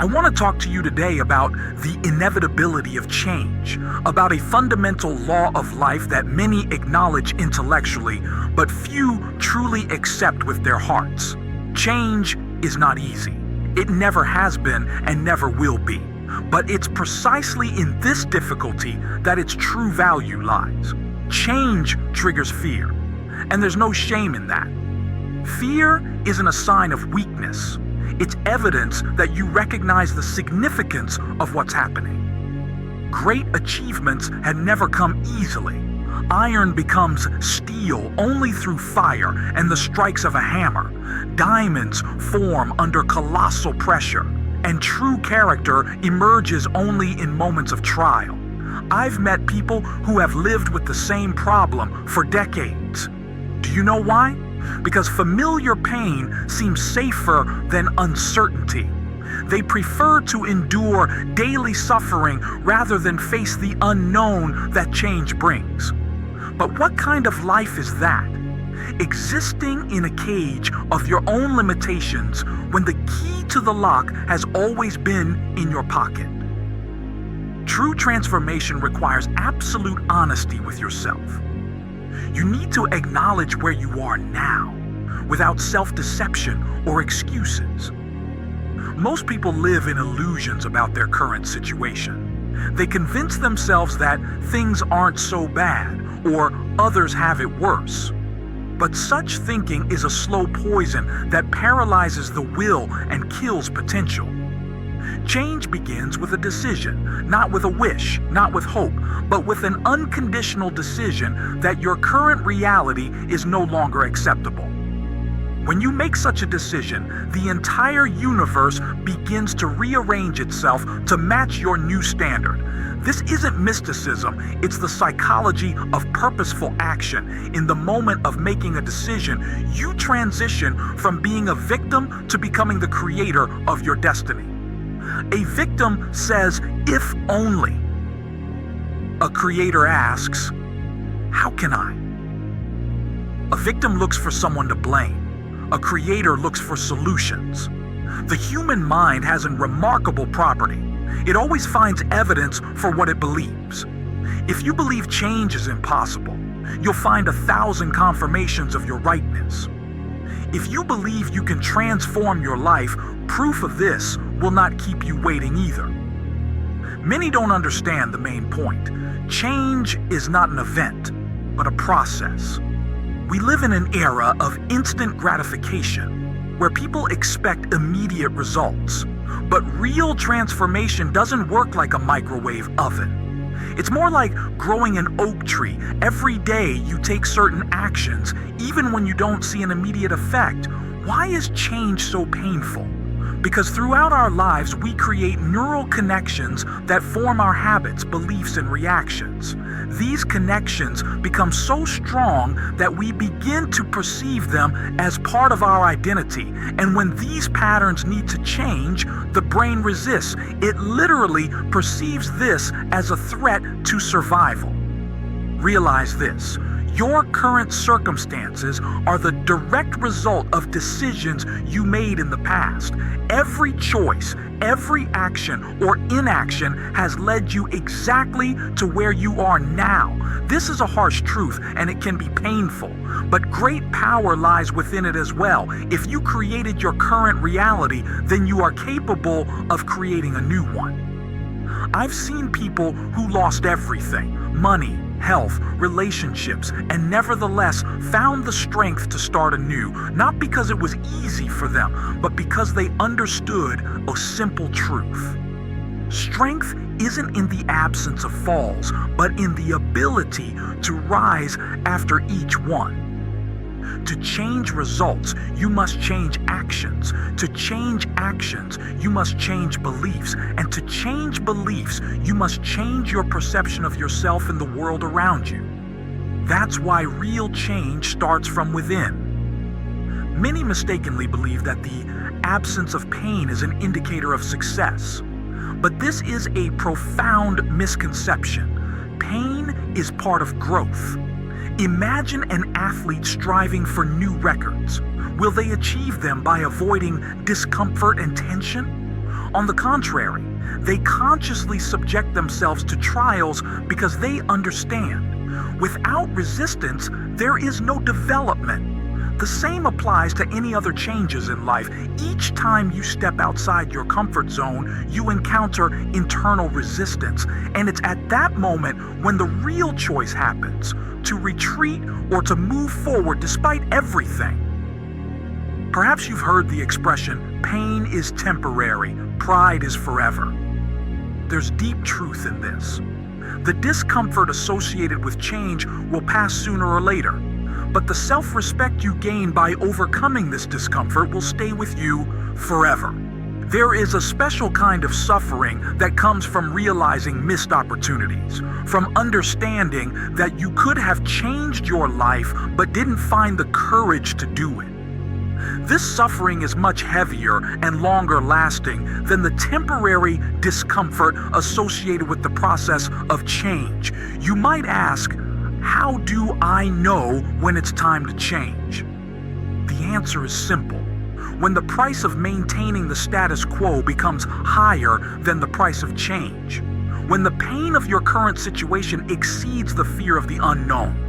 I want to talk to you today about the inevitability of change, about a fundamental law of life that many acknowledge intellectually, but few truly accept with their hearts. Change is not easy. It never has been and never will be. But it's precisely in this difficulty that its true value lies. Change triggers fear, and there's no shame in that. Fear isn't a sign of weakness. It's evidence that you recognize the significance of what's happening. Great achievements had never come easily. Iron becomes steel only through fire and the strikes of a hammer. Diamonds form under colossal pressure, and true character emerges only in moments of trial. I've met people who have lived with the same problem for decades. Do you know why? Because familiar pain seems safer than uncertainty. They prefer to endure daily suffering rather than face the unknown that change brings. But what kind of life is that? Existing in a cage of your own limitations when the key to the lock has always been in your pocket. True transformation requires absolute honesty with yourself. You need to acknowledge where you are now, without self-deception or excuses. Most people live in illusions about their current situation. They convince themselves that things aren't so bad, or others have it worse. But such thinking is a slow poison that paralyzes the will and kills potential. Change begins with a decision, not with a wish, not with hope, but with an unconditional decision that your current reality is no longer acceptable. When you make such a decision, the entire universe begins to rearrange itself to match your new standard. This isn't mysticism, it's the psychology of purposeful action. In the moment of making a decision, you transition from being a victim to becoming the creator of your destiny. A victim says, "If only." A creator asks, "How can I?" A victim looks for someone to blame. A creator looks for solutions. The human mind has a remarkable property. It always finds evidence for what it believes. If you believe change is impossible, you'll find 1,000 confirmations of your rightness. If you believe you can transform your life, proof of this will not keep you waiting either. Many don't understand the main point. Change is not an event, but a process. We live in an era of instant gratification, where people expect immediate results. But real transformation doesn't work like a microwave oven. It's more like growing an oak tree. Every day you take certain actions, even when you don't see an immediate effect. Why is change so painful? Because throughout our lives, we create neural connections that form our habits, beliefs, and reactions. These connections become so strong that we begin to perceive them as part of our identity. And when these patterns need to change, the brain resists. It literally perceives this as a threat to survival. Realize this. Your current circumstances are the direct result of decisions you made in the past. Every choice, every action or inaction has led you exactly to where you are now. This is a harsh truth, and it can be painful, but great power lies within it as well. If you created your current reality, then you are capable of creating a new one. I've seen people who lost everything, money, health, relationships, and nevertheless found the strength to start anew, not because it was easy for them, but because they understood a simple truth. Strength isn't in the absence of falls, but in the ability to rise after each one. To change results, you must change actions. To change actions, you must change beliefs. And to change beliefs, you must change your perception of yourself and the world around you. That's why real change starts from within. Many mistakenly believe that the absence of pain is an indicator of success. But this is a profound misconception. Pain is part of growth. Imagine an athlete striving for new records. Will they achieve them by avoiding discomfort and tension? On the contrary, they consciously subject themselves to trials because they understand. Without resistance, there is no development. The same applies to any other changes in life. Each time you step outside your comfort zone, you encounter internal resistance. And it's at that moment when the real choice happens, to retreat or to move forward despite everything. Perhaps you've heard the expression, pain is temporary, pride is forever. There's deep truth in this. The discomfort associated with change will pass sooner or later, but the self-respect you gain by overcoming this discomfort will stay with you forever. There is a special kind of suffering that comes from realizing missed opportunities, from understanding that you could have changed your life but didn't find the courage to do it. This suffering is much heavier and longer lasting than the temporary discomfort associated with the process of change. You might ask, how do I know when it's time to change? The answer is simple. When the price of maintaining the status quo becomes higher than the price of change. When the pain of your current situation exceeds the fear of the unknown.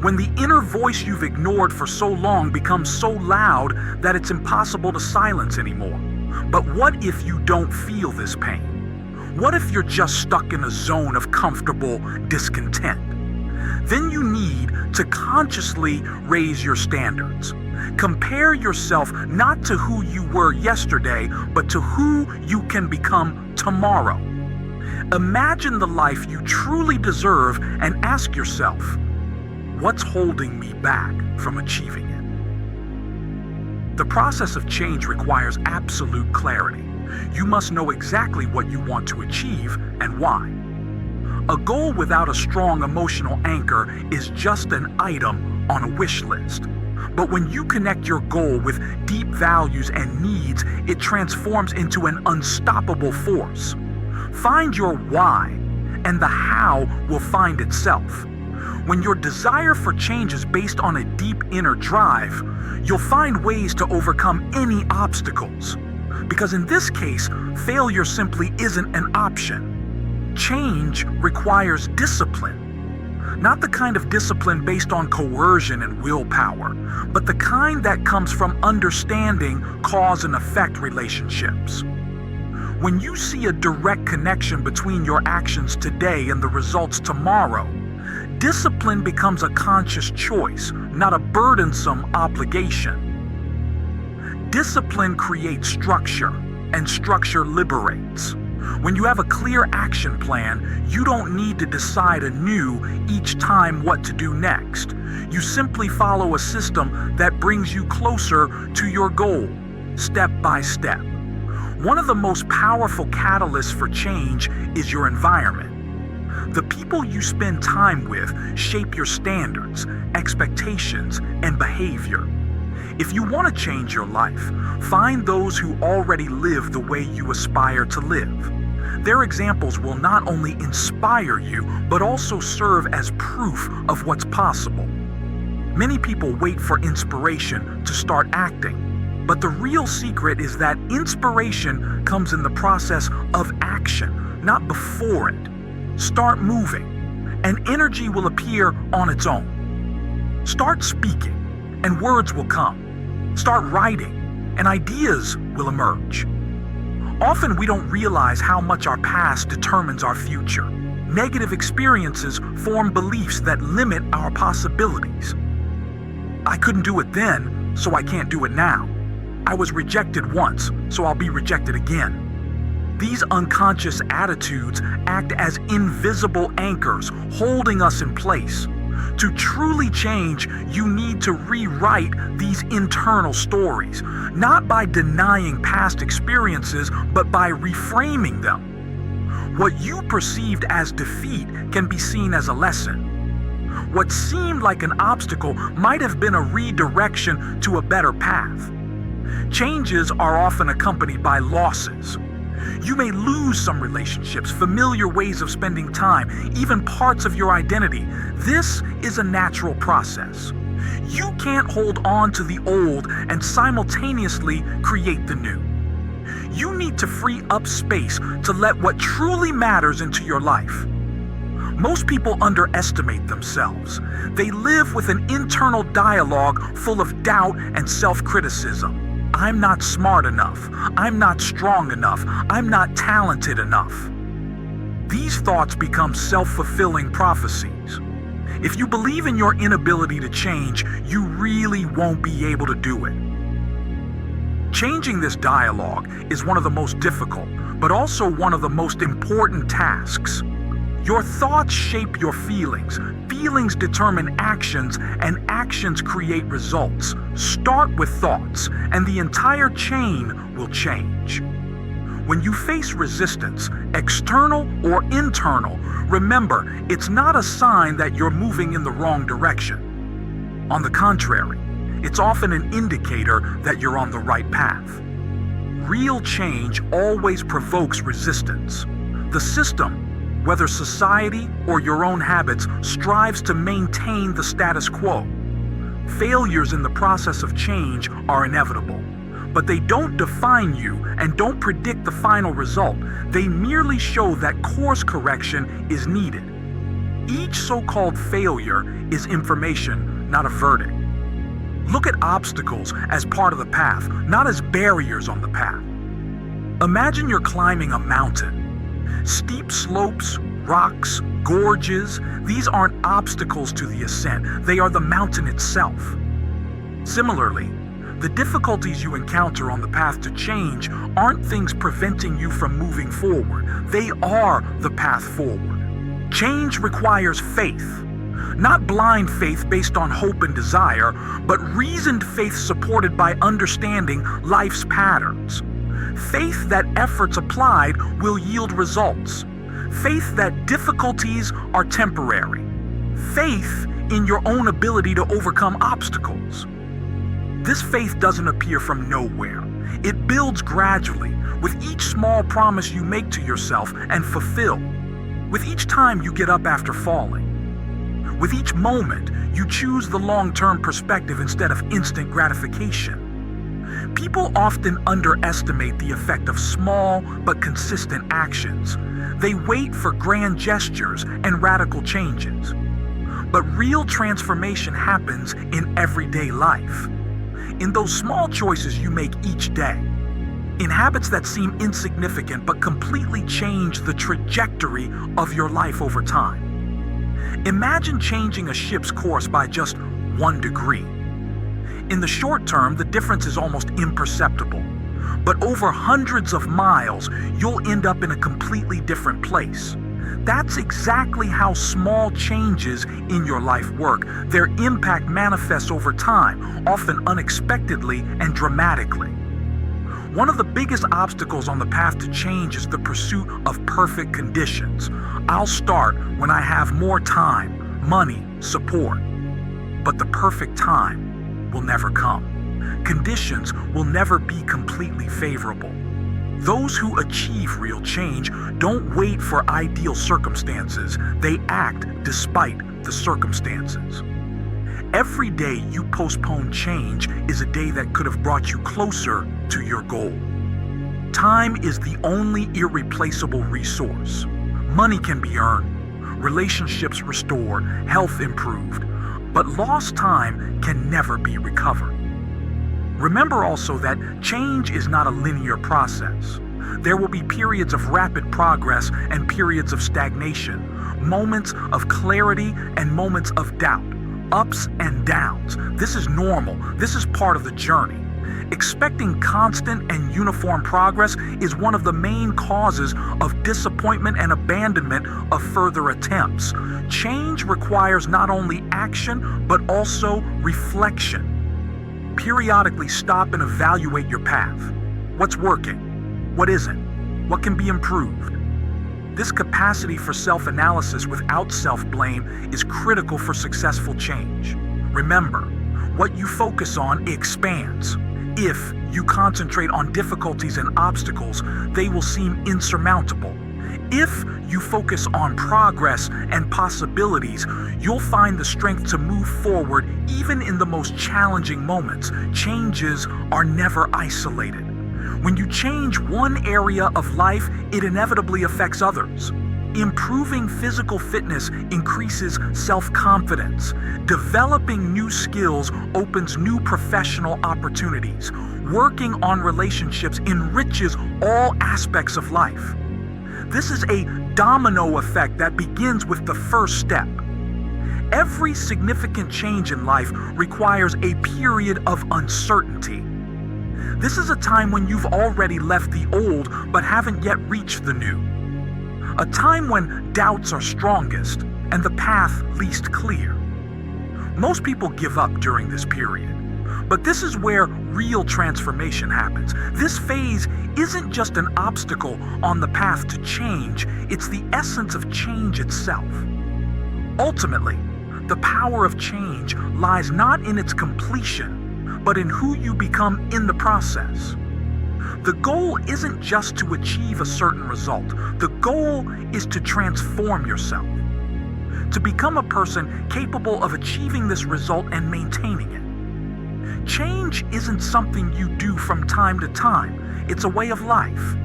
When the inner voice you've ignored for so long becomes so loud that it's impossible to silence anymore. But what if you don't feel this pain? What if you're just stuck in a zone of comfortable discontent? Then you need to consciously raise your standards. Compare yourself not to who you were yesterday, but to who you can become tomorrow. Imagine the life you truly deserve and ask yourself, what's holding me back from achieving it? The process of change requires absolute clarity. You must know exactly what you want to achieve and why. A goal without a strong emotional anchor is just an item on a wish list. But when you connect your goal with deep values and needs, it transforms into an unstoppable force. Find your why, and the how will find itself. When your desire for change is based on a deep inner drive, you'll find ways to overcome any obstacles. Because in this case, failure simply isn't an option. Change requires discipline. Not the kind of discipline based on coercion and willpower, but the kind that comes from understanding cause and effect relationships. When you see a direct connection between your actions today and the results tomorrow, discipline becomes a conscious choice, not a burdensome obligation. Discipline creates structure, and structure liberates. When you have a clear action plan, you don't need to decide anew each time what to do next. You simply follow a system that brings you closer to your goal, step by step. One of the most powerful catalysts for change is your environment. The people you spend time with shape your standards, expectations, and behavior. If you want to change your life, find those who already live the way you aspire to live. Their examples will not only inspire you, but also serve as proof of what's possible. Many people wait for inspiration to start acting, but the real secret is that inspiration comes in the process of action, not before it. Start moving, and energy will appear on its own. Start speaking, and words will come. Start writing, and ideas will emerge. Often we don't realize how much our past determines our future. Negative experiences form beliefs that limit our possibilities. I couldn't do it then, so I can't do it now. I was rejected once, so I'll be rejected again. These unconscious attitudes act as invisible anchors, holding us in place. To truly change, you need to rewrite these internal stories, not by denying past experiences, but by reframing them. What you perceived as defeat can be seen as a lesson. What seemed like an obstacle might have been a redirection to a better path. Changes are often accompanied by losses. You may lose some relationships, familiar ways of spending time, even parts of your identity. This is a natural process. You can't hold on to the old and simultaneously create the new. You need to free up space to let what truly matters into your life. Most people underestimate themselves. They live with an internal dialogue full of doubt and self-criticism. I'm not smart enough. I'm not strong enough. I'm not talented enough. These thoughts become self-fulfilling prophecies. If you believe in your inability to change, you really won't be able to do it. Changing this dialogue is one of the most difficult, but also one of the most important tasks. Your thoughts shape your feelings. Feelings determine actions, and actions create results. Start with thoughts, and the entire chain will change. When you face resistance, external or internal, remember, it's not a sign that you're moving in the wrong direction. On the contrary, it's often an indicator that you're on the right path. Real change always provokes resistance. The system, whether society or your own habits, strives to maintain the status quo. Failures in the process of change are inevitable, but they don't define you and don't predict the final result. They merely show that course correction is needed. Each so-called failure is information, not a verdict. Look at obstacles as part of the path, not as barriers on the path. Imagine you're climbing a mountain. Steep slopes, rocks, gorges, these aren't obstacles to the ascent. They are the mountain itself. Similarly, the difficulties you encounter on the path to change aren't things preventing you from moving forward. They are the path forward. Change requires faith. Not blind faith based on hope and desire, but reasoned faith supported by understanding life's patterns. Faith that efforts applied will yield results. Faith that difficulties are temporary. Faith in your own ability to overcome obstacles. This faith doesn't appear from nowhere. It builds gradually with each small promise you make to yourself and fulfill. With each time you get up after falling. With each moment, you choose the long-term perspective instead of instant gratification. People often underestimate the effect of small but consistent actions. They wait for grand gestures and radical changes. But real transformation happens in everyday life. In those small choices you make each day. In habits that seem insignificant but completely change the trajectory of your life over time. Imagine changing a ship's course by just 1 degree. In the short term, the difference is almost imperceptible. But over hundreds of miles, you'll end up in a completely different place. That's exactly how small changes in your life work. Their impact manifests over time, often unexpectedly and dramatically. One of the biggest obstacles on the path to change is the pursuit of perfect conditions. I'll start when I have more time, money, support. But the perfect time will never come. Conditions will never be completely favorable. Those who achieve real change don't wait for ideal circumstances. They act despite the circumstances. Every day you postpone change is a day that could have brought you closer to your goal. Time is the only irreplaceable resource. Money can be earned, relationships restored, health improved, but lost time can never be recovered. Remember also that change is not a linear process. There will be periods of rapid progress and periods of stagnation, moments of clarity and moments of doubt, ups and downs. This is normal. This is part of the journey. Expecting constant and uniform progress is one of the main causes of disappointment and abandonment of further attempts. Change requires not only action, but also reflection. Periodically stop and evaluate your path. What's working? What isn't? What can be improved? This capacity for self-analysis without self-blame is critical for successful change. Remember, what you focus on expands. If you concentrate on difficulties and obstacles, they will seem insurmountable. If you focus on progress and possibilities, you'll find the strength to move forward even in the most challenging moments. Changes are never isolated. When you change one area of life, it inevitably affects others. Improving physical fitness increases self-confidence. Developing new skills opens new professional opportunities. Working on relationships enriches all aspects of life. This is a domino effect that begins with the first step. Every significant change in life requires a period of uncertainty. This is a time when you've already left the old but haven't yet reached the new. A time when doubts are strongest and the path least clear. Most people give up during this period, but this is where real transformation happens. This phase isn't just an obstacle on the path to change, it's the essence of change itself. Ultimately, the power of change lies not in its completion, but in who you become in the process. The goal isn't just to achieve a certain result. The goal is to transform yourself, to become a person capable of achieving this result and maintaining it. Change isn't something you do from time to time. It's a way of life.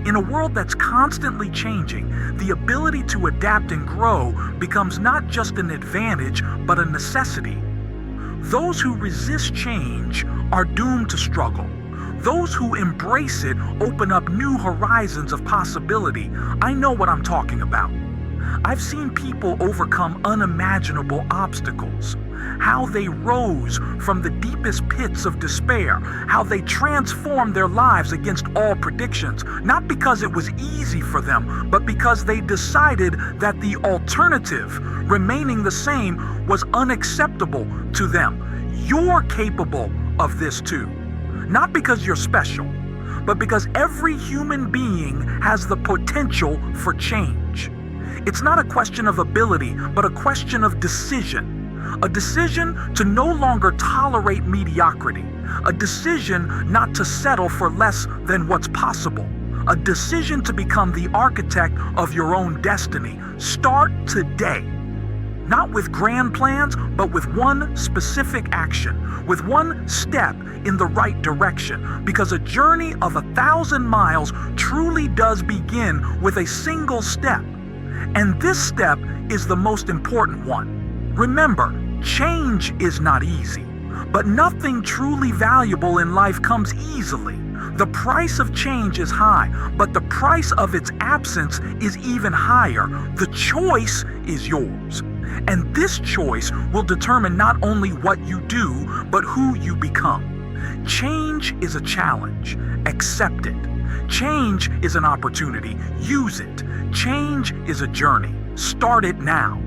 In a world that's constantly changing, the ability to adapt and grow becomes not just an advantage, but a necessity. Those who resist change are doomed to struggle. Those who embrace it open up new horizons of possibility. I know what I'm talking about. I've seen people overcome unimaginable obstacles. How they rose from the deepest pits of despair. How they transformed their lives against all predictions. Not because it was easy for them, but because they decided that the alternative, remaining the same, was unacceptable to them. You're capable of this too. Not because you're special, but because every human being has the potential for change. It's not a question of ability, but a question of decision. A decision to no longer tolerate mediocrity. A decision not to settle for less than what's possible. A decision to become the architect of your own destiny. Start today. Not with grand plans, but with one specific action, with one step in the right direction, because a journey of 1,000 miles truly does begin with a single step. And this step is the most important one. Remember, change is not easy, but nothing truly valuable in life comes easily. The price of change is high, but the price of its absence is even higher. The choice is yours. And this choice will determine not only what you do, but who you become. Change is a challenge. Accept it. Change is an opportunity. Use it. Change is a journey. Start it now.